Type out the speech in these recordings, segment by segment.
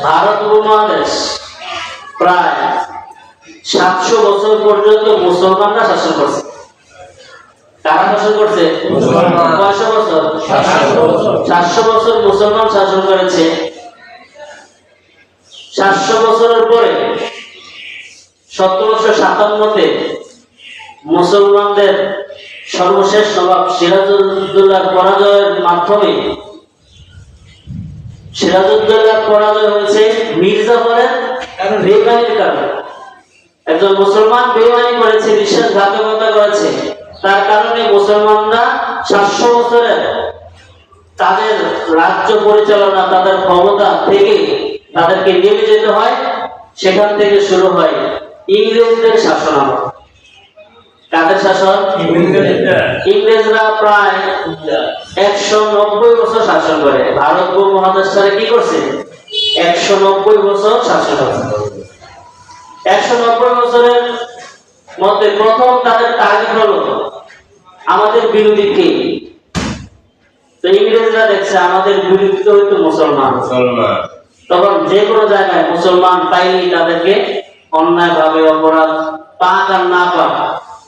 ভারত উপমহাদেশ প্রায় 700 বছর পর্যন্ত মুসলমানরা শাসন করছে। কারা শাসন করছে? কয়শো বছর? 700 বছর মুসলমান শাসন করেছে। 700 বছরের পরে 1757-তে মুসলমানদের সর্বশেষ নবাব সিরাজউদ্দৌলার পরাজয়ের মাধ্যমে সিরাজউদ্দৌলার পরাজয় হয়েছে মির্জাফরের বেইমানির কারণে। একজন মুসলমান বেইমানি করেছে, বিশ্বাসঘাতকতা করেছে, তার কারণে মুসলমানরা 700 বছরের তাদের রাজ্য পরিচালনা, তাদের ক্ষমতা থেকে তাদেরকে নেমে যেতে হয়। সেখান থেকে শুরু হয় ইংরেজদের শাসনামল। কাদের শাসন? ইংরেজরা প্রায় 190 বছর শাসন করে। ভারত উপমহাদেশে কি করছে? 190 বছর শাসন করছে। 190 বছরের মধ্যে প্রথম তাদের টার্গেট হলো আমাদের বিরোধী কে? তো ইংরেজরা দেখছে আমাদের বিরোধী হইতো মুসলমান। তখন যে কোনো জায়গায় মুসলমান পাইলেই তাদেরকে অন্যায় ভাবে অপরাধ, পাক আর না পাক,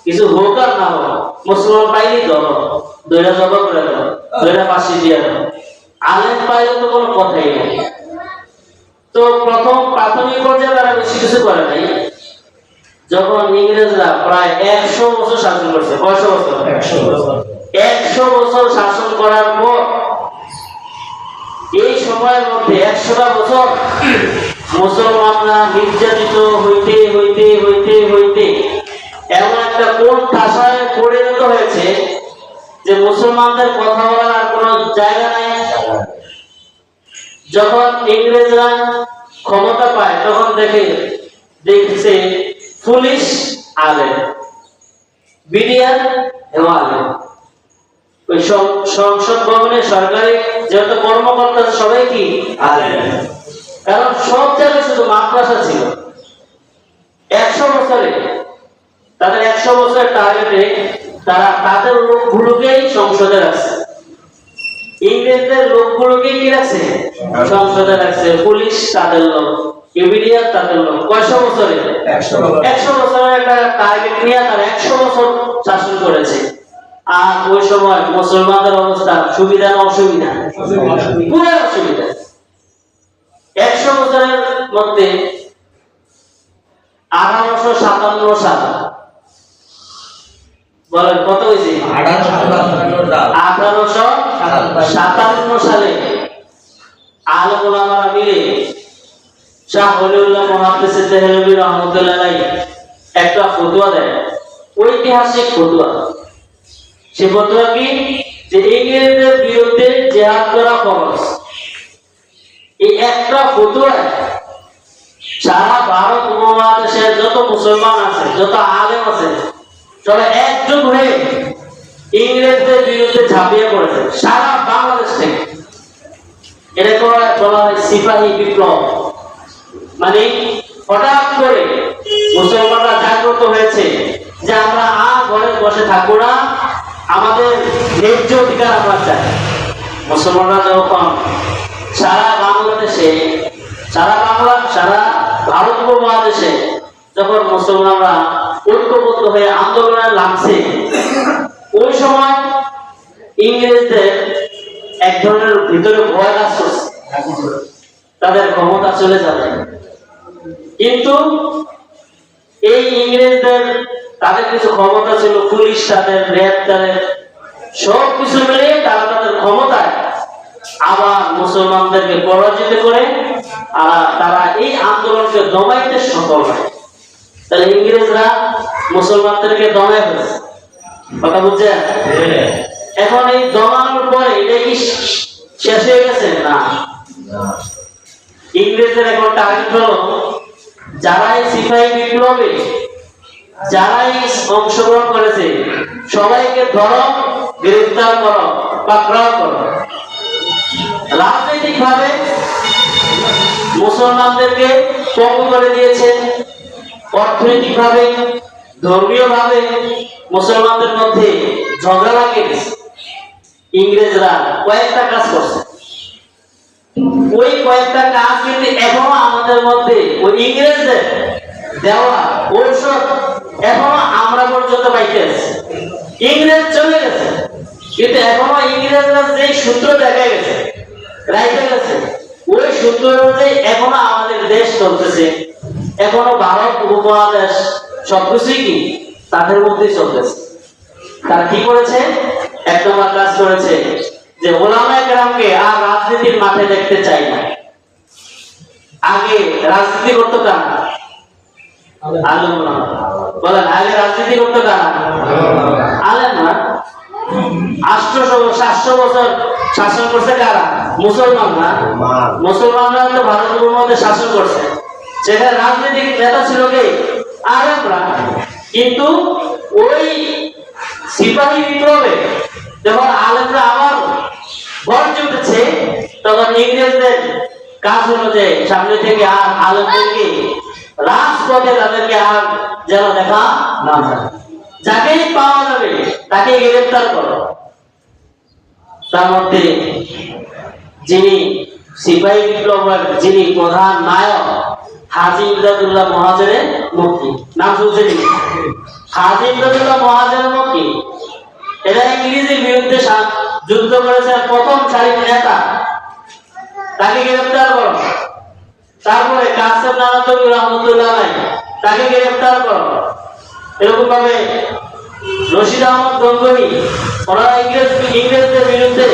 কিছু হোক আর না হোক, মুসলমান পাইলেই ধরো, দইরা জবাব করে দাও, দইরা ফাঁসি দিয়ে দাও। আলেম পাইলে তো কোনো কথাই নেই। তো প্রথম প্রাথমিক পর্যায়ে তারা বেশি কিছু করে নাই। যখন ইংরেজরা প্রায় 100 বছর শাসন করছে, কয়শো বছর? 100 বছর শাসন করার পর এই সময়ের মধ্যে 100টা বছর মুসলমানরা নির্যাতিত হইতে হইতে হইতে হইতে এমন একটা কোন ঠাসায় পরিণত হয়েছে যে মুসলমানদের কথা বলার আর কোনো জায়গা নাই। যখন ইংরেজরা ক্ষমতা পায় তখন দেখছে পুলিশ আলেম, বিডিআর আলেম, ওই সংসদ ভবনে সরকারি যত কর্মকর্তা সবাই কি আলেম। কারণ সব জায়গায় শুধু মাদ্রাসা ছিল। 100 বছরে তাদের 100 বছরের টার্গেটে তারা তাদের লোকগুলোকেই সংসদে রাখছে, ইংরেজদের লোকগুলোকেই কি রাখছে? সংসদে রাখছে। পুলিশ তাদের লোক, বিডিআর তাদের লোক। কয়শো বছরে? 100 বছরের একটা টার্গেট নিয়ে তারা 100 বছর শাসন করেছে। আর ওই সময় মুসলমানদের অবস্থা সুবিধা না অসুবিধা? পুরো অসুবিধা। 100 বছরের মধ্যে 1857 সাল, বলেন কত হয়েছে? 1857 সালে আলেম ওলামারা মিলে শাহ ওলিউল্লাহ মুহাদ্দিস দেহলভী রাহমাতুল্লাহ আলাইহি একটা ফতোয়া দেয়, ঐতিহাসিক ফতোয়া। সে ফতোয়া কি? যে ইংরেজদের বিরুদ্ধে জিহাদ করা ফরজ। এই একটা ফতোয়ায় সারা ভারত উপমহাদেশের যত মুসলমান আছে, যত আলেম আছে, সবাই একজোট হয়ে ইংরেজদের বিরুদ্ধে ঝাঁপিয়ে পড়েছে সারা বাংলাদেশ থেকে। এটা বলা হয় সিপাহী বিপ্লব। মানে হঠাৎ করে মুসলমানরা জাগ্রত হয়েছে যে আমরা আর ঘরে বসে থাকবো না, আমাদের ন্যায্য অধিকার আমরা চাই। মুসলমানরা যখন সারা বাংলাদেশে, সারা ভারত উপমহাদেশে যখন মুসলমানরা ঐক্যবদ্ধ হয়ে আন্দোলনে লাগছে, ওই সময় ইংরেজদের এক ধরনের ভিতরে ভয় কাজ করছে, তাদের ক্ষমতা চলে যাবে। কিন্তু এই ইংরেজদের তাদের কিছু ক্ষমতা ছিল, পুলিশ তাদের, র্যাব তাদের, সব কিছু মিলে তারা তাদের ক্ষমতায় আবার মুসলমানদেরকে পরাজিত করে আর তারা এই আন্দোলনকে দমাইতে সফল হয়। তাহলে ইংরেজরা মুসলমানদেরকে দমায় ফেলেছে। কথা বুঝছেন? এখন এই দমানোর পরে এটা কি শেষ হয়ে গেছে? না। ইংরেজদের এখন টার্গেট হলো যারাই সিপাহী বিপ্লবে যারাই অংশগ্রহণ করেছে সবাইকে ধরো, গ্রেফতার করো, পাকড়াও করো। রাজনৈতিক ভাবে মুসলমানদেরকে পঙ্গু করে দিয়েছে, অর্থনৈতিক ভাবে, ধর্মীয় ভাবে মুসলমানদের মধ্যে ঝগড়া লাগিয়ে গেছে। ইংরেজরা কয়েকটা কাজ করছে। ওই কয়েকটা কাজ কিন্তু এখনো আমাদের মধ্যে ওই ইংরেজদের দেওয়া ঔষধ এখনো আমরা পর্যন্ত পাইতে আছি। ইংরেজ চলে গেছে কিন্তু এখনো ইংরেজরা যে সূত্র দেখা গেছে রাইতে গেছে ওই সূত্র অনুযায়ী এখনো আমাদের দেশ চলতেছে। এখনো ভারত উপমহাদেশ সবকিছুই কি তাদের মধ্যেই চলতেছে। তারা কি করেছে? এক নম্বর কাজ করেছে যে ওলামায়ে কেরামকে আর রাজনীতির মাঠে দেখতে চাই না। আগে রাজনীতি করতো কারা? আলেম ওলামা। বলেন আগে রাজনীতি করতো কারা? আলেম না। 800-700 বছর শাসন করছে কারা? মুসলমান না। মুসলমানরা তো ভারত উপমহাদেশে শাসন করছে, সেখানে রাজনৈতিক নেতা ছিল কে? আলেমরা। কিন্তু ওই সিপাহী বিপ্লবে যখন আলেমরা আবার গর্জে উঠেছে তখন ইংরেজদের কাজ হলো যে সামনে থেকে আর আলেমদেরকে রাজপথে তাদেরকে আর যেন দেখা না যায়, যাকেই পাওয়া যাবে তাকে গ্রেফতার করো। তার মধ্যে যিনি সিপাহী বিপ্লবের যিনি প্রধান নায়ক হাজী ইমদাদুল্লাহ মহাজেরের মক্কি, নাম শুনছেন? হাজী ইমদাদুল্লাহ মহাজেরের মক্কি, এরা ইংরেজের বিরুদ্ধে যুদ্ধ করেছে, প্রথম সারির নেতা, তাকে গ্রেফতার করো। তারপরে কাসেম নানাতবী রহমতুল্লাহ আলাইহি, তাকে গ্রেফতার করো। এরকম ভাবে রশিদ আহমদ গঙ্গোহী, ওনারা ইংরেজদের বিরুদ্ধে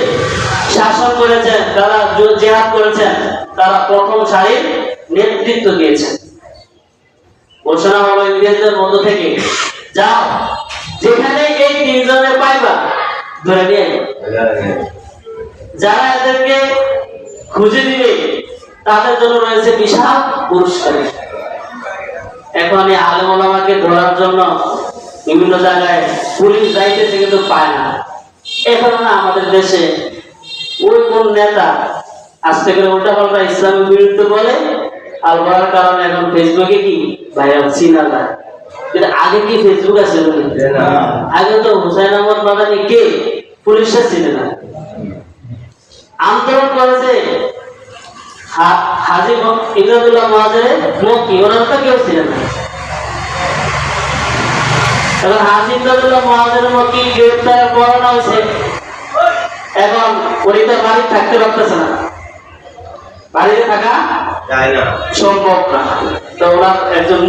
শাসন করেছেন, তারা জিহাদ করেছেন, তারা প্রথম সারির নেতৃত্ব দিয়েছেন। ঘোষণা হলো ইংরেজদের মধ্য থেকে, যাও যেখানে এই তিনজনের পাইবা ধরে নিয়ে যারা এদেরকে খুঁজে দিবে তাদের জন্য রয়েছে বিশাল পুরস্কার। এখন এই আলেম ওলামাকে ধরার জন্য বিভিন্ন জায়গায় পুলিশ যাইতেছে কিন্তু পায় না। এখন না আমাদের দেশে ওই কোন নেতা আজকে করে উল্টা পাল্টা ইসলামের বিরুদ্ধে বলে আর বলার কারণে এখন ফেসবুকে কি ভাইরাল চিনা যায়। কিন্তু আগে কি ফেসবুক আছে? আগে তো হুসাইন আহমদ মাদানি কে পুলিশে চিনে না। আন্দোলন করেছে হাজী ইমদাদুল্লাহ মহাজেরের মক্কি, ওনারা তো কেউ ছিলেন না। এখন হাজী ইমদাদুল্লাহ মহাজেরের মক্কি গ্রেফতার করানো হয়েছে। এখন উনি তো বাড়ি থাকতে পারতেছে না, বাড়িতে থাকা সম্ভব না। তো ওনার একজন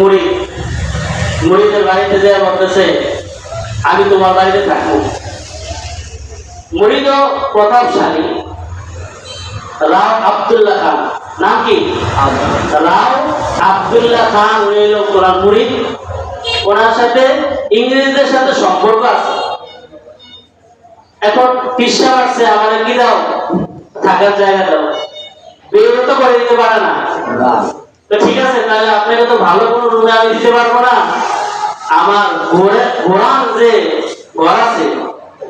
মুরিদের বাড়িতে যা বলতেছে আমি তোমার বাড়িতে থাকবো। মুরিদ প্রতাপশালী রাও আব্দুল্লাহ খান, নাম কি? রাও আব্দুল্লাহ খান, উনি হলো কোরআন মুরিদ। ওনার সাথে ইংরেজদের সাথে সম্পর্ক আছে। এখন পিসা আসছে, আমাদের কি দাও? থাকার জায়গা দাও। বেরোতে তো করে দিতে পারে না। তো ঠিক আছে, তাহলে আপনাকে তো ভালো কোনো রুমে আমি দিতে পারবো না। আমার ঘোড়ার যে ঘর আছে,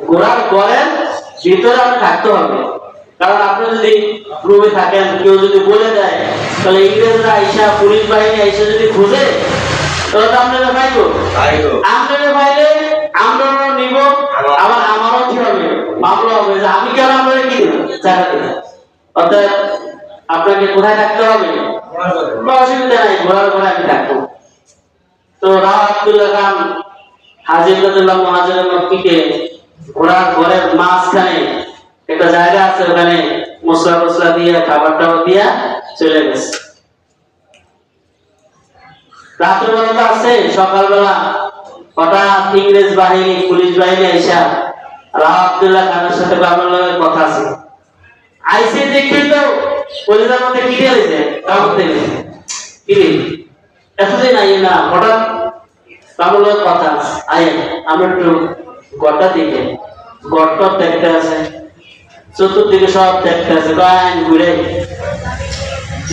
ঘোড়ার ঘরের ভিতরে আপনি থাকতে হবে। কারণ আপনি যদি রুমে থাকেন, কেউ যদি বলে দেয়, তাহলে ইংরেজরা আইসা, পুলিশ বাহিনী আইসা যদি খুঁজে, তাহলে তো আপনারা পাইবো। আপনারা পাইলে আমরা নিব, আবার আমারও কি হবে? মামলা হবে যে আমি কেন আপনারা কি দেব জায়গা দেব। অর্থাৎ আপনাকে কোথায় থাকতে হবে? অসুবিধা নাই, ঘোড়ার ঘরে আমি থাকবো। তো রাও আব্দুল্লাহ খান হাজী ইমদাদুল্লাহ মহাজেরের মক্কিকে ঘোড়ার ঘরের মাঝখানে একটা জায়গা আছে, ওখানে মশলা টসলা দিয়ে খাবার টাবার দিয়া চলে গেছে। রাত্রবেলা তো আছে, সকালবেলা হঠাৎ ইংরেজ বাহিনী, পুলিশ বাহিনী আইসা রাও আব্দুল্লাহ খানের সাথে বাবুল্লাহের কথা আছে, আইসে দেখি তো কলিজার মধ্যে কি দিয়েছে, কাগজ দিয়েছে কি এতদিন আই না, হঠাৎ বাবুল্লাহের কথা আয় আমরা একটু গড়টা দিকে, গড়টা দেখতে আছে, চতুর্দিকে সব দেখতে আছে, গান ঘুরে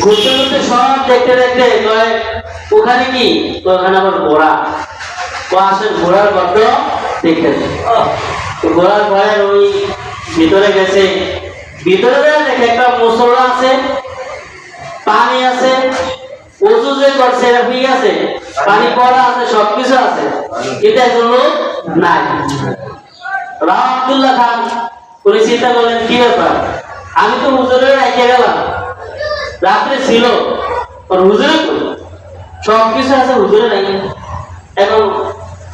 ঘুরতে ঘুরতে সব দেখতে দেখতে ওখানে কি, ওখানে আবার ঘোড়া, আসলে ঘোড়ার গর্ত দেখতেছে। ঘোড়ার ঘরের ওই ভিতরে গেছে, ভিতরে দেখে একটা মুসল্লা আছে, পানি আছে, উঁচু যে করছে ঠিক আছে, পানি পড়া আছে, সবকিছু আছে, কিন্তু একজন লোক নাই। রাও আব্দুল্লাহ খান উনি চিন্তা করলেন কি ব্যাপার, আমি তো হুজুরের রেখে গেলাম, রাত্রে ছিল ওর হুজুরে সবকিছু আছে, হুজুরে নাই। এখন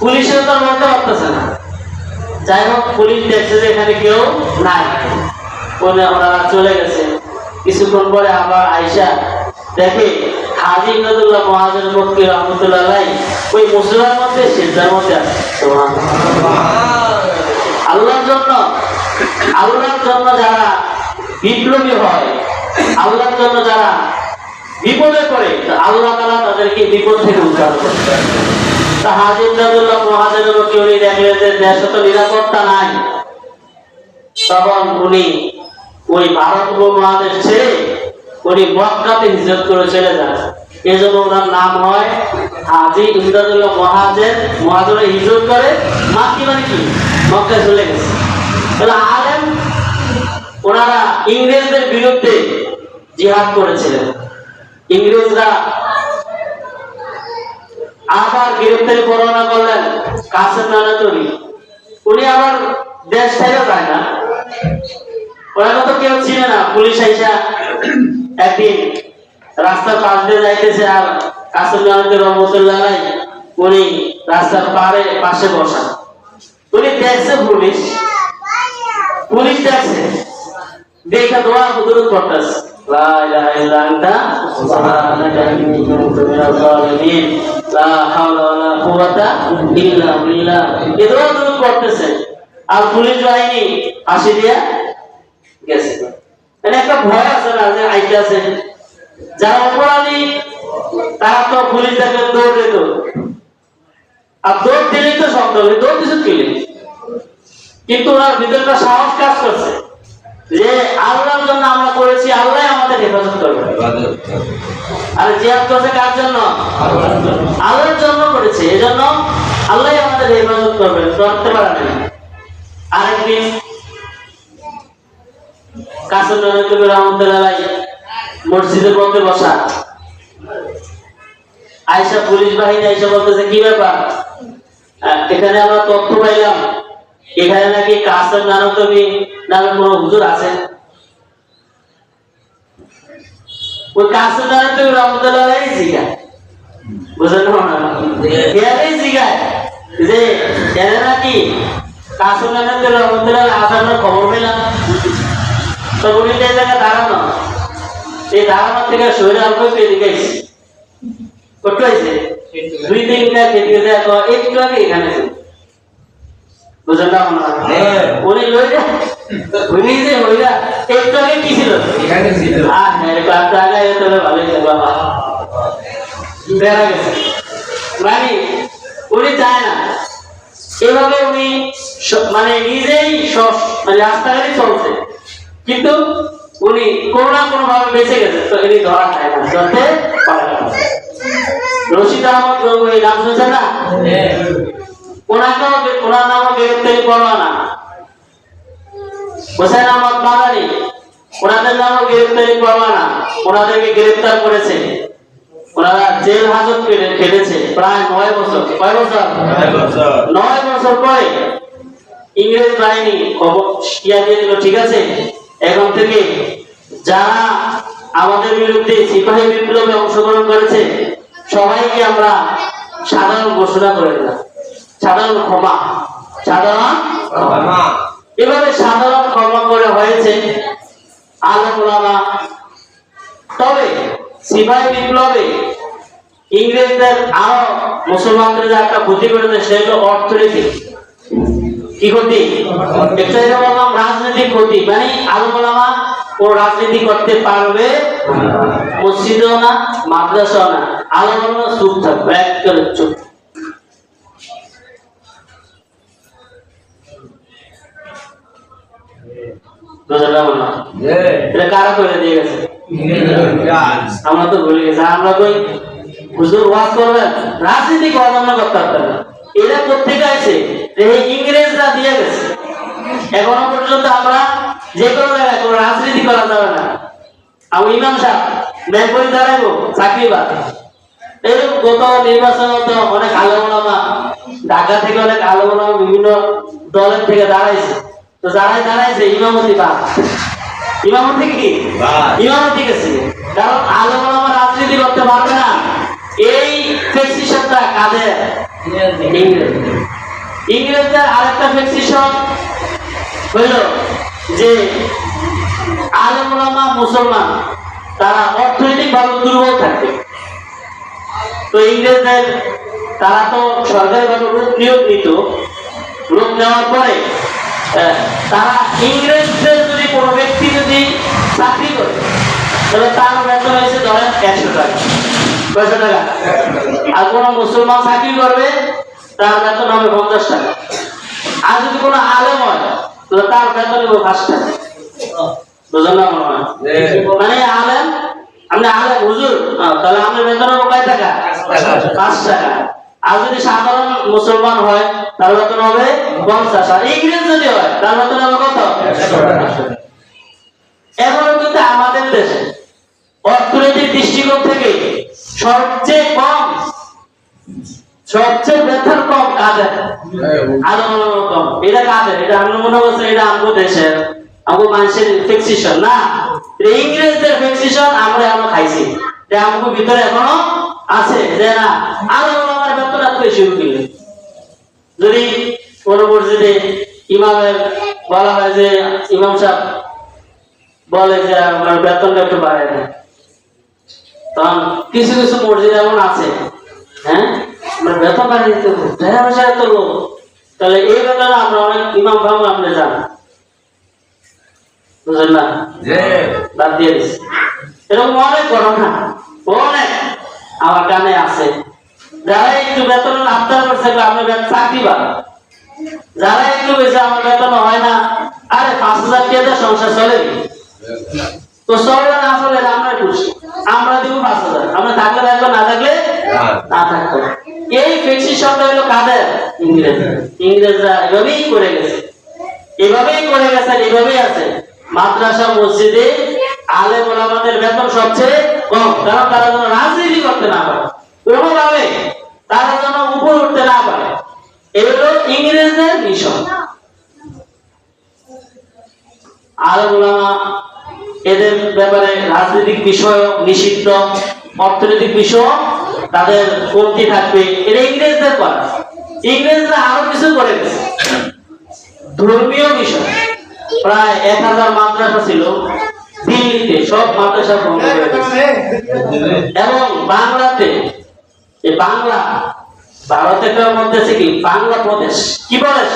পুলিশের তো বলতে পারতেছে না। যাই হোক, পুলিশ দেখছে যে এখানে কেউ নাই, ওনারা চলে গেছে। কিছুক্ষণ পরে আবার আইসা দেখে হাজী ইমদাদুল্লাহ মহাজের মক্কি রহমতুল্লাহ আলাইহি ওই মুসলমানের মধ্যে সিজদার মধ্যে আছে। আল্লাহর জন্য যারা বিপ্লবী হয়, আল্লাহর জন্য যারা বিপদে পড়ে, আল্লাহ তাআলা তাদেরকে বিপদ থেকে উদ্ধার করে। তা হাজী ইমদাদুল্লাহ মহাজের মক্কি উনি দেখলেন যে দেশে তো নিরাপত্তা নাই, তখন উনি ওই ভারত উপমহাদেশ ছেড়ে উনি মক্কাতে হিজরত করে চলে যান। এই জন্য ওনার নাম হয় হাজী ইমদাদুল্লাহ মহাজের হিজরত করে মাক্কি মানে কি মক্কায় চলে গেছে। তাহলে আলেম ওনারা ইংরেজদের বিরুদ্ধে জিহাদ করেছিলেন। ইংরেজরা আবার গ্রেফতারি পরোয়ানা করলেন কাসেম নানাতুরি, উনি আবার দেশ ছেড়ে যায় না। ওনাকে তো কেউ চিনে না। পুলিশ আইসা একদিন রাস্তার পাশ দিয়ে যাইতেছে, আর কাসেম নানাতুরি রহমতুল্লাহ আলাইহি উনি রাস্তার পাশে বসা। উনি দেখছে পুলিশ দেখছে, দেখে দোয়া হুজুরত করতেছে, লা ইলাহা ইল্লা আনতা সুবহানাকা ইন্নী কুনতু মিনাজ জালিমিন, লা হাওলা ওয়ালা কুওয়াতা ইল্লা বিল্লাহ। এই দোয়া হুজুরত করতেছে, আর পুলিশ বাহিনী আসি দিয়া গেছে। মানে একটা ভয় আছে না যে আইতাছে। যারা অপরাধী তারা তো পুলিশ দেখে দৌড় দিত, আর দৌড় দিলেই তো শব্দ হবে, দৌড় দিচ্ছে কিলে। কিন্তু ওনার ভিতরটা সাহস কাজ করছে যে আল্লাহর জন্য আমরা করেছি, আল্লাহ আমাদের হেফাজত করবে। আর জিহাদ করছে কার জন্য? আল্লাহর জন্য করেছে, এজন্য আল্লাহ আমাদের হেফাজত করবে, করতে পারে না। আরেকদিন কাসেম নানাতুরি রহমতুল্লাহ আলাইহি মসজিদের মধ্যে বসা, আয়েশা পুলিশ বাহিনী আয়েশা বলতেছে, কি ব্যাপার? এখানে আমরা তথ্য পাইলাম এখানে নাকি কাসেম নানাতুরি নামে কোন হুজুর আছে। ওই কাসেম নানাতুরি রহমতুল্লাহ আলাইহি জিজ্ঞাসা, বুঝলেন না, জিজ্ঞাসা যে এরা নাকি কাসেম নানাতুরি রহমতুল্লাহ আসানোর খবর পেলাম। তো উনি এই জায়গায় দাঁড়ানো, এই দাঁড়ানো থেকে শরীরে অল্প পেয়ে গেছি, কত হয়েছে 2-3 মিনিট খেতে যায়, একটু আগে এখানে বুঝলেন না? উনি লইলে উনি যে হইলা একটু আগে কি ছিল এখানে ছিল। আগে তবে ভালো বাবা বেড়া গেছে, মানে উনি চায় না এভাবে। উনি মানে নিজেই মানে রাস্তাঘাটে চলছে, কিন্তু উনি কোনো না কোনো ভাবে বেঁচে গেছে। তো এটি ধরা খায় না, ধরতে পারে না। রশিদ আহমদ গঙ্গুহি নাম শুনছেন না? ওনার নামও গ্রেফতারি পরোয়ানা। হোসেন আহমদ মাদানি, ওনাদের নামও গ্রেফতারি পরোয়ানা। ওনাদেরকে গ্রেফতার করেছে, ওনারা জেল হাজত কেটেছে প্রায় 9 বছর। কয় বছর? 9 বছর পরে ইংরেজ বাহিনী ইয়া দিয়ে দিল, ঠিক আছে এখন থেকে যারা আমাদের বিরুদ্ধে সিপাহী বিপ্লবে অংশগ্রহণ করেছে সবাইকে আমরা সাধারণ ঘোষণা করে দিলাম, সাধারণ ক্ষমা। এভাবে সাধারণ ক্ষমা করে হয়েছে আলেম ওলামা। তবে সিপাহী বিপ্লবে ইংরেজদের আরো মুসলমানদের যে একটা ক্ষতি করেছে সেটা অর্থনীতি। কি ক্ষতি? একটা এটা বললাম রাজনৈতিক ক্ষতি, মানে আলেম ওলামা ও রাজনীতি করতে পারবে, মসজিদেও না মাদ্রাসাও না, আলেম ওলামা চুপ থাকবে, একদম চুপ। এটা কারা করে দিয়ে গেছে? আমরা তো ভুলে গেছি। আমরা কই হুজুর ওয়াজ করবেন, রাজনীতি করার জন্য করতে পারতেন না। এরা কোথেকে আছে? ইংরেজরা দিয়ে গেছে। এখনো পর্যন্ত আমরা যে কোনো জায়গায় কোনো রাজনীতি করা যাবে না। আমি ইমাম সাহেব ব্যাংক দাঁড়াইবো চাকরি বাদ, এরকম গত নির্বাচন অনেক আলেম ওলামা ঢাকা থেকে, অনেক আলেম ওলামা বিভিন্ন দলের থেকে দাঁড়াইছে। তো যারাই দাঁড়াইছে ইমামতি বাদ, ইমামতি কি ইমামতি গেছে। কারণ আলেম ওলামা রাজনীতি করতে পারবে না। এই ফ্যাক্সিশনটা কাদের? ইংরেজদের আরেকটা ফ্যাক্সিশন হইল যে আলেম ওলামা মুসলমান তারা অর্থনৈতিকভাবে দুর্বল থাকবে। তো ইংরেজদের তারা তো সরকারিভাবে নিয়োগ নিত, লোক নেওয়ার পরে তারা ইংরেজদের যদি কোনো ব্যক্তি যদি চাকরি করে তাহলে তার বেতন হয়েছে ধরেন 100 টাকা, 100 টাকা। আর কোনো মুসলমান চাকরি করবে তার বেতন হবে 50 টাকা। আর যদি কোনো আলেম হয় তাহলে তার বেতন হবে 5 টাকা। বুঝলেন না? মনে হয় মানে আলেম, আপনি আলেম হুজুর, তাহলে আপনার বেতন হবে কয় টাকা? 5 টাকা। আর যদি সাধারণ মুসলমান হয় তার বেতন হবে 50। আর ইংরেজ যদি হয় তার বেতন হবে কত? 100। এখনো কিন্তু আমাদের দেশে অর্থনৈতিক দৃষ্টিকোণ থেকে সবচেয়ে বেতন কম কাদের? আলেম কম। এটা কাদের? এটা আমরা মনে করছি এটা আমাদের দেশের, আমাদের মানুষের ফিক্সেশন না, ইংরেজদের ফিক্সেশন আমরা এখনো খাইছি। যে আমাদের ভিতরে এখনো আছে যে না আলেম ওলামার বেতন এত বেশি উঠিলে। যদি কোন মসজিদে ইমামের বলা হয় যে ইমাম সাহেব বলে যে আমার বেতনটা একটু বাড়ায় না, তখন কিছু কিছু মসজিদ এমন আছে, হ্যাঁ আমরা বেতন বাড়িয়ে দিতে হবে, তাহলে এই বেতনে আমরা অনেক ইমাম ভাব আপনি যান, বুঝলেন না? বাদ দিয়ে দিচ্ছি। এরকম অনেক ঘটনা অনেক আমার কানে আছে। যারা একটু বেতন আবদার করছে আপনার চাকরি বাড়া, যারা একটু বেশি আমার বেতন হয় না, আরে 5000 টাকা সংসার চলে, তো চলে না চলে আমরা খুশি, আমরা দিব 5000, আমরা থাকলে থাকবো, না থাকলে না থাকবো। এই ফিক্সেশনটা হলো কাদের? ইংরেজরা এভাবেই করে গেছে, এভাবেই করে গেছে, এভাবেই আছে। মাদ্রাসা মসজিদে আলেম ওলামাদের বেতন সবচেয়ে কম, কারণ তারা যেন রাজনীতি করতে না পারে, কোনোভাবে তারা যেন উপরে উঠতে না পারে। এগুলো ইংরেজদের মিশন। আলেম ওলামা এদের ব্যাপারে রাজনৈতিক বিষয় নিষিদ্ধ, অর্থনৈতিক বিষয় তাদের কমতি থাকবে, এটা ইংরেজদের করা। ইংরেজরা আরো কিছু করে গেছে। ধর্মীয় বিষয় প্রায় 1000 মাদ্রাসা ছিল দিল্লিতে, সব মাদ্রাসা বন্ধ করে দিয়েছে। এবং বাংলাতে, এই বাংলা ভারতের মধ্যে আছে কি বাংলা প্রদেশ, কি প্রদেশ?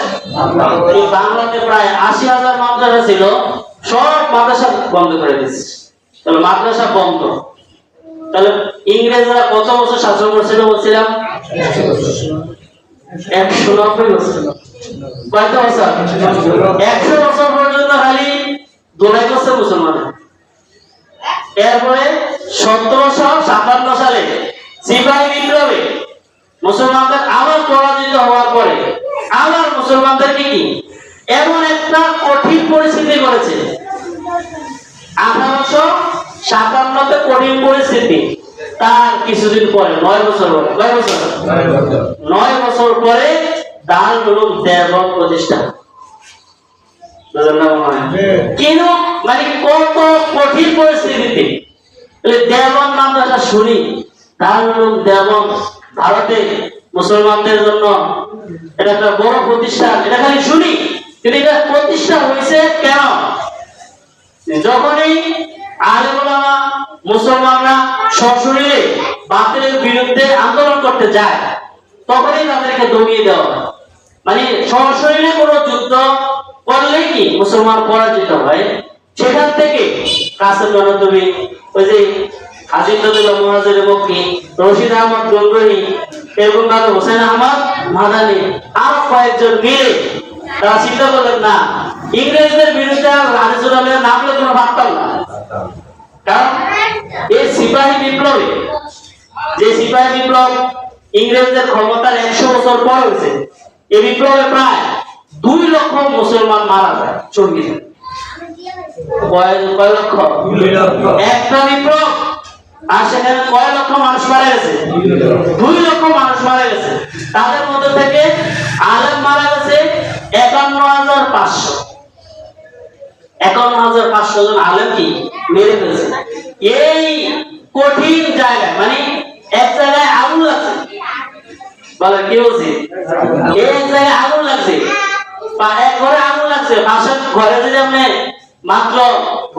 এই বাংলাতে প্রায় 80,000 মাদ্রাসা ছিল, সব মাদ্রাসা বন্ধ করে দিয়েছে। তাহলে মাদ্রাসা বন্ধ, তাহলে ইংরেজরা কত বছর শাসন করছিল বলছিলাম? 190 বছর। কত বছর? 100 বছর পর্যন্ত খালি দোলাই করছে মুসলমান। এরপরে 1757 সালে সিপাহী বিদ্রোহে মুসলমানদের আবার পরাজিত হওয়ার পরে আবার মুসলমানদেরকে কি এমন একটা কঠিন পরিস্থিতি করেছে। 1857 কঠিন পরিস্থিতি, তার কিছুদিন পরে 9 বছর পরে, 9 বছর পরে দারুল উলুম দেওবন্দ প্রতিষ্ঠা। কেন? মানে কত কঠিন পরিস্থিতিতে দেওবন্দ মাদ্রাসা শুনি, দারুল উলুম দেওবন্দ ভারতে মুসলমানদের জন্য এটা একটা বড় প্রতিষ্ঠান, এটা খালি শুনি, কিন্তু এটা প্রতিষ্ঠা হয়েছে কেন? যখনই আলেম ওলামা মুসলমানরা সশরীরে বাতিলের বিরুদ্ধে আন্দোলন করতে যায়, তখনই তাদেরকে দমিয়ে দেওয়া হয়। মানে সশরীরে কোনো যুদ্ধ করলে কি মুসলমান পরাজিত হয়। সেখান থেকে কাসেম নদভী, ওই যে আজিজুদ্দৌলা মুহাজিরের পক্ষে রশিদ আহমদ গঙ্গোহী, এরকম ভাবে হোসেন আহমদ মাদানী, আরো কয়েকজন মিলে তারা চিন্তা করলেন না, ইংরেজদের বিরুদ্ধে রাজিজুল আলমের নামলে কোনো ভাবতাম না। কারণ এই সিপাহী বিপ্লবে, যে সিপাহী বিপ্লব ইংরেজদের ক্ষমতার 100 বছর পর হয়েছে, এই বিপ্লবে প্রায় 2 লক্ষ মুসলমান মারা যায় শহীদ। কয় লক্ষ? একটা বিপ্লব, আর সেখানে কয় লক্ষ মানুষ মারা গেছে? 2 লক্ষ মানুষ মারা গেছে। তাদের মধ্যে থেকে আলেম মারা গেছে 51,500 জন আলেম কি মেরে ফেলছে। এই কঠিন জায়গায় মানে এক জায়গায় আগুন লাগছে, বলে কি বলছি, এক জায়গায় আগুন লাগছে, এক ঘরে আগুন লাগছে, পাশের ঘরে যদি আপনি মাত্র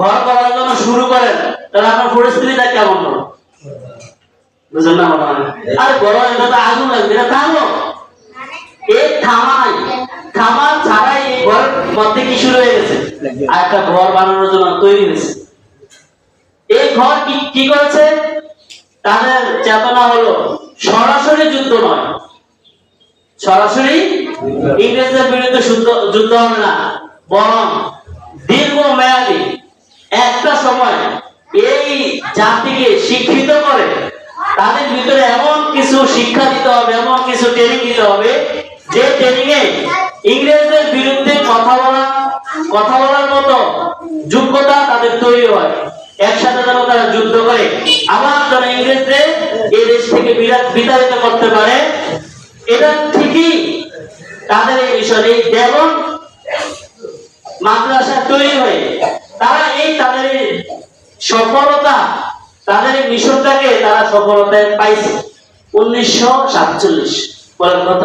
ঘর করার জন্য শুরু করেন তাহলে আপনার পরিস্থিতিটা কেমন হবে? বুঝলেন না? আরে বড় এটা তো আগুন লাগছে, এটা থামো, এই থামাই থামা ছাড়াই এই ঘরের মধ্যে কি শুরু হয়ে গেছে, আর একটা ঘর বানানোর জন্য তৈরি হয়েছে। এই ঘর কি করেছে? তাদের চেতনা হলো সরাসরি যুদ্ধ নয়, সরাসরি ইংরেজদের বিরুদ্ধে যুদ্ধ হবে না, বরং দীর্ঘ মেয়াদী একটা সময় এই জাতিকে শিক্ষিত করে তাদের ভিতরে এমন কিছু শিক্ষা দিতে হবে, এমন কিছু ট্রেনিং দিতে হবে যে ট্রেনিং এ ইংরেজদের বিরুদ্ধে কথা বলার মতো যোগ্যতা তাদের তৈরি হয়। একসাথে যেন তারা যুদ্ধ করে আবার যেন ইংরেজদের এই দেশ থেকে বিতাড়িত করতে পারে। এটা ঠিকই তাদের এই বিষয়ে দেবন মাদ্রাসা তৈরি হয়ে তারা এই তাদের সফলতা, তাদের এই মিশনটাকে তারা সফলতায় পাইছে 1947। বলেন কত?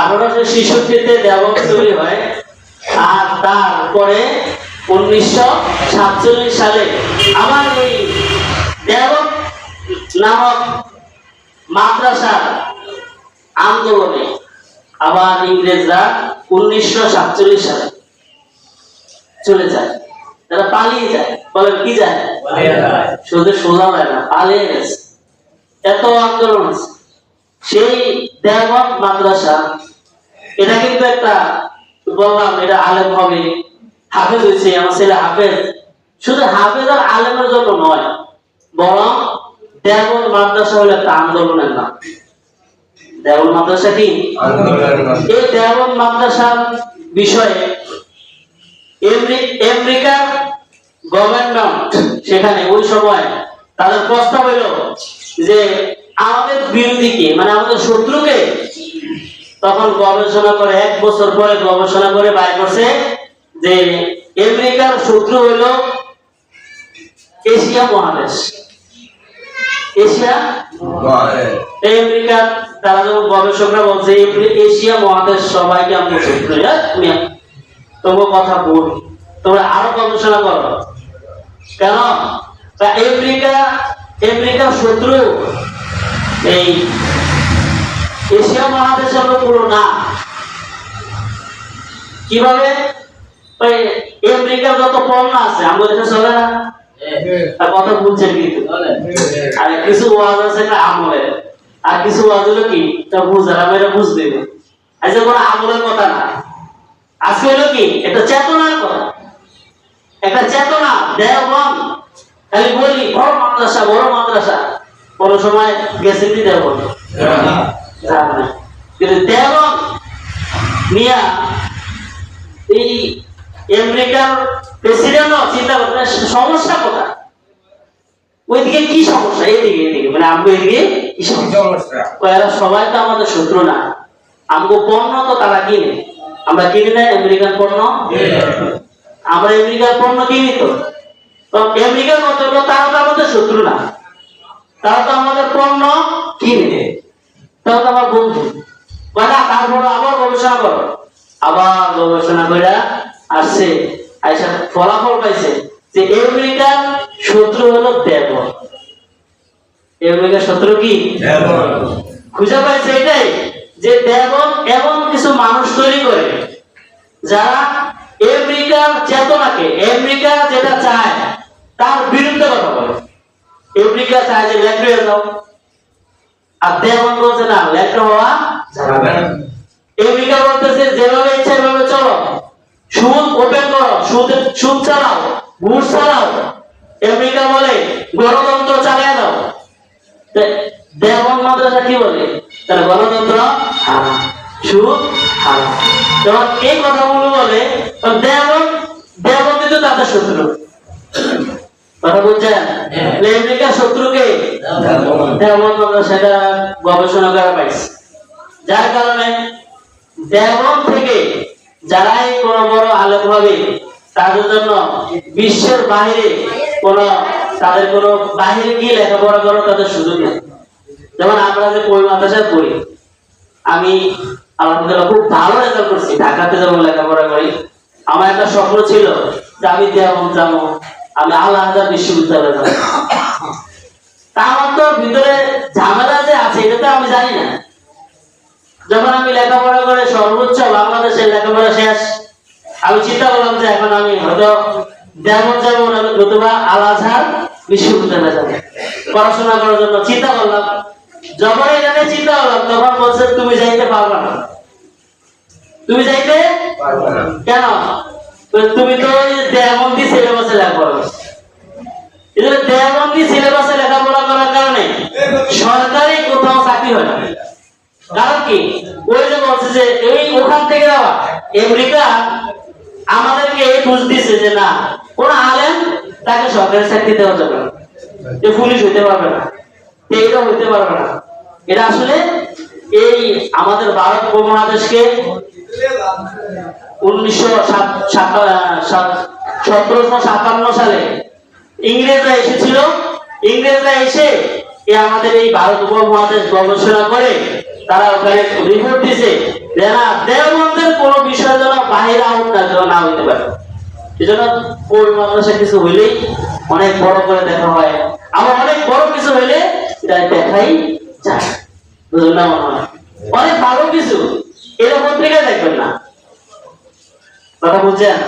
1866 দেবন তৈরি হয়, আর তারপরে 1947 সালে আমার এই দেবন নামক মাদ্রাসা আন্দোলনে আবার ইংরেজরা 1947 সালে চলে যায়, তারা পালিয়ে যায়। বলেন কি যায়? শুধু সোজা যায় না, পালিয়ে গেছে। এত আন্দোলন আছে। সেই দেওবন্দ মাদ্রাসা, এটা কিন্তু একটা বললাম এটা আলেম হবে, হাফেজ হয়েছে, আমার ছেলে হাফেজ, শুধু হাফেজ আর আলেমের জন্য নয়, বরং দেওবন্দ মাদ্রাসা হলো একটা আন্দোলনের নাম। দেওবন্দ মাদ্রাসা কি? এই দেওবন্দ মাদ্রাসার বিষয়ে আমেরিকার গভর্নমেন্ট সেখানে ওই সময় তাদের প্রস্তাব হলো যে আমাদের বিরোধীকে মানে আমাদের শত্রুকে, তখন গবেষণা করে 1 বছর পরে গবেষণা করে বাইর করছে যে আমেরিকার শত্রু হলো এশিয়া মহাদেশ। এশিয়া আমেরিকা, তারা যখন গবেষকরা বলছে এশিয়া মহাদেশ সবাইকে আমরা শত্রু, তোমার কথা বল, তোমরা আরো গবেষণা করো। কেন? আমেরিকার শত্রু এই এশিয়া মহাদেশের পুরো না। কিভাবে? আমেরিকার যত পণ্য আছে আমাদের দেশে চলে না, কথা বুঝছেন কিন্তু, আর কিছু ওয়াজ আছে না আমলের, আর কিছু ওয়াজ হলো কি তা বুঝার আমরা বুঝবে, আজকে কোনো আমলের কথা না, আজকে হলো কি একটা চেতনার কথা, একটা চেতনা। দেওবন্দ খালি বলি বড় মাদ্রাসা, বড় মাদ্রাসা, কোন সময় গেছেন নি দেওবন্দ? কিন্তু দেওবন্দ মিয়া এই আমেরিকার প্রেসিডেন্টও চিন্তা করতে সমস্যা কোথায়, ওইদিকে কি সমস্যা, এদিকে মানে আমগো এদিকে কি সমস্যা, এরা সবাই তো আমাদের শত্রু না, আমগো পণ্য তো তারা কিনে, আমরা কিনি না আমেরিকান পণ্য, আমরা আমেরিকার পণ্য কিনি তো আমেরিকার মতো তারা তো আমাদের শত্রু না, তারা তো আমাদের পণ্য কিনে, তারা তো আমার বন্ধু। তারপর আবার গবেষণা করো, আবার গবেষণা করে আসছে, আইসা ফলাফল পাইছে যে আমেরিকার শত্রু হলো দেওবন্দ। আমেরিকার শত্রু কি? খুঁজে পাইছে এটাই যে দেওবন্দ এমন কিছু মানুষ তৈরি করে যারা আমেরিকার চেতনাকে, আমেরিকা যেটা চায় তার বিরুদ্ধে কথা বলে। আমেরিকা চায় যে লেফট হয়ে যাও, আর দেওবন্দ বলছে না, লেফট হওয়া যাবে না। আমেরিকা বলতেছে যেভাবে ইচ্ছা এভাবে চলো, সুদ ওপেন করো, সুদ চালাও, ঘুষ চালাও। আমেরিকা বলে গণতন্ত্র চালিয়ে দাও। দেওবন্দ মাদ্রাসা কি বলে? তাহলে গণতন্ত্র হারাম, সুদ হারাম। যখন এই কথাগুলো বলে দেওবন্দ কিন্তু তাদের শত্রু। কথা বলছেন? আমেরিকার শত্রুকে দেওবন্দ মাদ্রাসাটা গবেষণা করা পাইছে, যার কারণে দেওবন্দ থেকে যারাই কোনো বড় আলেম হবে তাদের জন্য বিশ্বের বাইরে কোনো তাদের কোনো বাহিরে গিয়ে লেখাপড়া করার তাদের সুযোগ নেই। যেমন আমরা যে কই মাদ্রাসায় পড়ি, আমি আলহামদুলিল্লাহ খুব ভালো রেজাল্ট করছি, ঢাকাতে যেমন লেখাপড়া করি। আমার একটা স্বপ্ন ছিল যে আমি দেওবন্দ যাবো, আমি আল আজহার বিশ্ববিদ্যালয়ে যাবো। তা আমার তো ভিতরে ঝামেলা যে আছে এটা তো আমি জানি না। যখন আমি লেখাপড়া করে সর্বোচ্চ বাংলাদেশের লেখাপড়া শেষ, আমি চিন্তা করলাম যে এখন আমি হয়তো দেওবন্দ যাবো নতুবা আল আজহার বিশ্ববিদ্যালয়ে যাবো পড়াশোনা করার জন্য চিন্তা করলাম। যখন এখানে চিন্তা করলাম তখন বলছে তুমি যাইতে পারবে না। তুমি যাইতে পারবে না কেন? তুমি তো দেওবন্দি সিলেবাসে লেখাপড়া করছো। এজন্য দেওবন্দি সিলেবাসে লেখাপড়া করার কারণে সরকারি কোথাও চাকরি হয় না। কারণ কি? ওই যে বলছে যে এই ওখান থেকে যাওয়া আমেরিকা আমাদেরকে এই বুঝ দিছে যে না, কোন আলেম তাকে সরকারি চাকরি দেওয়া যাবে না, যে পুলিশ হইতে পারবে না, এইটা হইতে পারবে না। এটা আসলে এই আমাদের ভারত উপমহাদেশকে 1757 সালে ইংরেজরা এসেছিল। ইংরেজরা এসে আমাদের এই ভারত উপমহাদেশ গবেষণা করে তারা ওখানে রিপোর্ট দিছে যে না, দেওবন্দের কোন বিষয় যেন বাহির আউট না হইতে পারে। এই জন্য ওই মাদ্রাসা কিছু হইলেই অনেক বড় করে দেখা হয়, আবার অনেক বড় কিছু হইলে এটা দেখাই যায়। বুঝলেন না? মনে হয় অনেক ভালো কিছু এরা পত্রিকায় দেখবেন না, কথা বুঝছেন?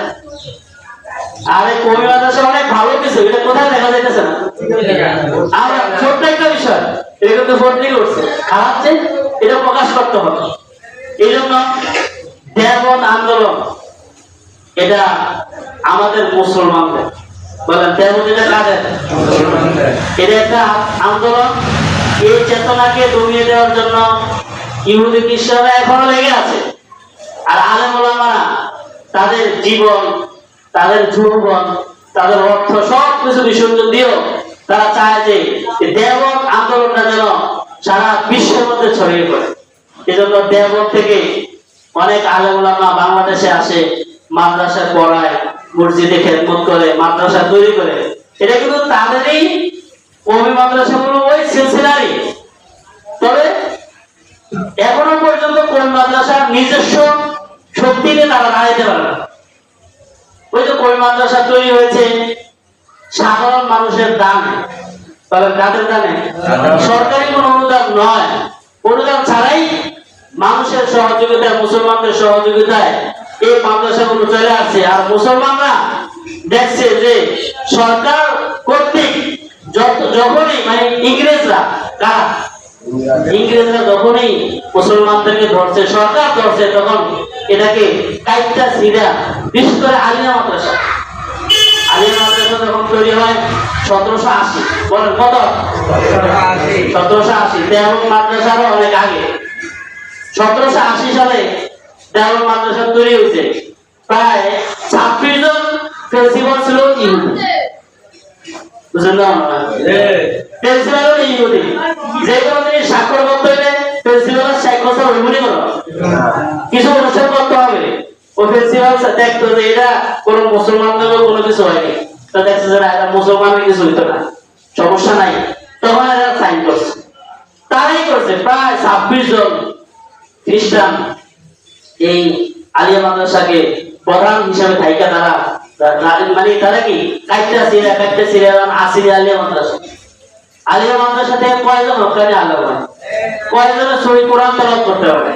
আরে কবি মাদ্রাসা অনেক ভালো কিছু, এটা কোথায় দেখা যাইতেছে না। আমরা ছোট্ট একটা বিষয় এটা কিন্তু পত্রিকা করছে খারাপ, যে এটা প্রকাশ করতে হবে। এই জন্য দেওবন্দ আন্দোলন এটা আমাদের মুসলমানদের, বলেন দেওবন্দ এটা কাদের? এটা একটা আন্দোলন। এই চেতনাকে দমিয়ে দেওয়ার জন্য ইহুদি খ্রিস্টানরা এখনো লেগে আছে। আর আলেম ওলামারা তাদের জীবন, তাদের যৌবন, তাদের অর্থ সবকিছু বিসর্জন দিয়েও তারা চায় যে দেওবন্দ আন্দোলনটা যেন সারা বিশ্বের মধ্যে ছড়িয়ে পড়ে। এজন্য দেওবন্দ থেকে অনেক আলেম ওলামা বাংলাদেশে আসে, মাদ্রাসা পড়ায়, মসজিদে খেদমত করে, মাদ্রাসা তৈরি করে। এটা কিন্তু তাদেরই কওমি মাদ্রাসাগুলো ওই সিলসিলারই। তবে এখনো পর্যন্ত কোন মাদ্রাসার নিজস্ব শক্তিতে তারা দাঁড়াইতে পারে না। ওই যে কওমি মাদ্রাসা তৈরি হয়েছে সাধারণ মানুষের দানে, তাহলে কাদের দানে? সরকারি কোন অনুদান নয়, অনুদান ছাড়াই মানুষের সহযোগিতায়, মুসলমানদের সহযোগিতায় এই মাদ্রাসাগুলো চলে আসছে। আর মুসলমানরা দেখছে যে সরকার কর্তৃক যখনই মানে ইংরেজরা যখনই মুসলমানদেরকে ধরছে, সরকার ধরছে, তখন এটাকে কাইটটা সিধা, বিশেষ করে আলিয়া মাদ্রাসা যখন তৈরি হয় 1780, বলেন কত? 1780। দেওবন্দ মাদ্রাসারও অনেক আগে 1780 সালে দেওবন্দ মাদ্রাসা তৈরি হয়েছে। প্রায় 26 জন প্রিন্সিপাল ছিল ইহুদি। বুঝলেন না? প্রিন্সিপাল হলো ইহুদি। যে কোনো জিনিস স্বাক্ষর করতে হলে প্রিন্সিপাল স্বাক্ষর হইবনি, কোনো কিছু অনুষ্ঠান করতে হবে। ও প্রিন্সিপাল দেখতো যে এটা কোনো মুসলমানদের কোনো কিছু হয়নি, তো দেখছে যে এটা মুসলমানের কিছু হইতো না, সমস্যা নাই, তখন এরা সাইন করছে। তারাই করছে প্রায় 26 জন খ্রিস্টান এই আলিয়া মাদ্রাসাকে প্রধান হিসাবে থাইকা তারা মানে তারা কি কাইটটা সিরিয়া আসিরি আলিয়া মাদ্রাসা। আলিয়া মাদ্রাসা থেকে কয়জন হকানি আলেম হয়, কয়জনের সহি কোরআন তেলাওয়াত করতে পারে?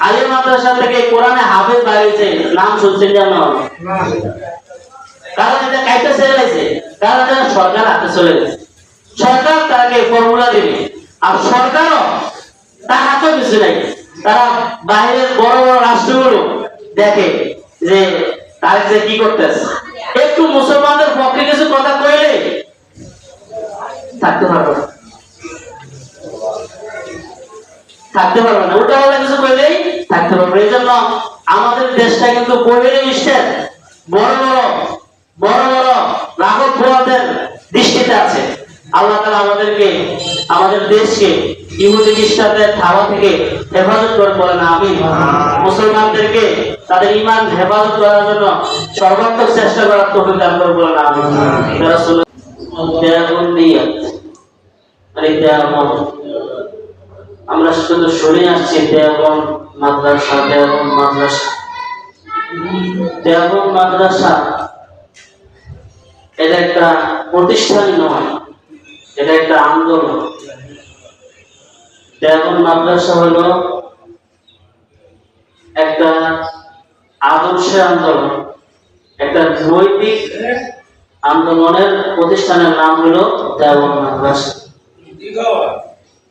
আলিয়া মাদ্রাসা থেকে কোরআনে হাফেজ বাড়িয়েছে, নাম শুনছেন জানো? কারণ এটা কাইটটা ছেড়ে গেছে, কারণ এটা সরকার হাতে চলে গেছে। সরকার তাকে ফর্মুলা দিবে, আর সরকারও তার হাতেও কিছু নাই। তারা বাইরের বড় বড় রাষ্ট্রগুলো দেখে যে তার যে কি করতেছে, একটু মুসলমানদের পক্ষে কিছু কথা কইলে থাকতে পারবে না, ওটা হলে কিছু কইলেই থাকতে পারবে। এই জন্য আমাদের দেশটা কিন্তু কোভিড মিস্টের বড় বড় রাঘব বোয়াদের দৃষ্টিতে আছে। আল্লাহ তাআলা আমাদেরকে, আমাদের দেশকে ইহুদি খ্রিস্টানদের থাবা থেকে হেফাজত করে, বলেন আমিন। মুসলমানদেরকে তাদের ঈমান হেফাজত করার জন্য সর্বাত্মক চেষ্টা করার তৌফিক দান করে, বলেন আমিন। ত্যাগন নিয়ত মানে ত্যাগন আমরা শুধু শুনে আসছি ত্যাগন মাদ্রাসা ত্যাগন মাদ্রাসা ত্যাগন মাদ্রাসা এটা একটা প্রতিষ্ঠান নয়, এটা একটা আন্দোলন। ত্যাগন মাদ্রাসা হলো একটা আদর্শের আন্দোলন, একটা নৈতিক আন্দোলনের প্রতিষ্ঠানের নাম হলো ত্যাগন মাদ্রাসা।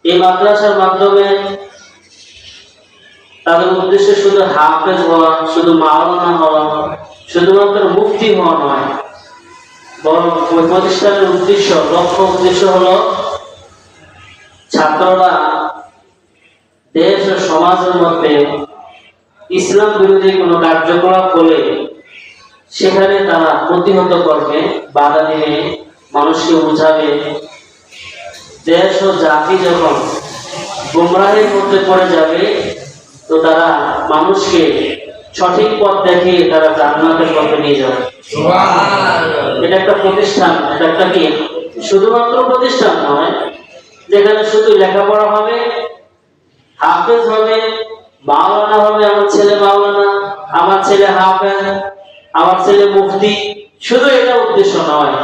এই মাদ্রাসার মাধ্যমে তাদের উদ্দেশ্য শুধু হাফেজ হওয়া, শুধু মাওলানা হওয়া, শুধুমাত্র মুফতি হওয়া নয়, বরং ওই প্রতিষ্ঠানের উদ্দেশ্য লক্ষ্য উদ্দেশ্য হলো ছাত্ররা দেশ ও সমাজের মধ্যে ইসলাম বিরোধী কোনো কার্যকলাপ হলে সেখানে তারা প্রতিহত করবে, বাধা দিবে, মানুষকে বোঝাবে। দেশ ও জাতি যখন গুমরাহির মধ্যে পড়ে যাবে তো তারা মানুষকে সঠিক পথ দেখিয়ে তারা জান্নাতের পথে নিয়ে যাবে। এটা একটা প্রতিষ্ঠান, এটা একটা কি শুধুমাত্র প্রতিষ্ঠান নয় যেখানে শুধু লেখাপড়া হবে, হাফেজ হবে, মাওলানা হবে, আমার ছেলে মাওলানা, আমার ছেলে হাফেজ, আমার ছেলে মুফতি, শুধু এটা উদ্দেশ্য নয়,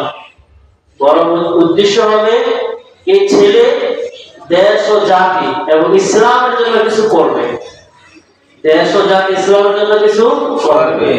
বরং উদ্দেশ্য হবে এই ছেলে দেশ ও জাতি এবং ইসলামের জন্য কিছু করবে, দেশ ও জাতি ইসলামের জন্য কিছু করবে।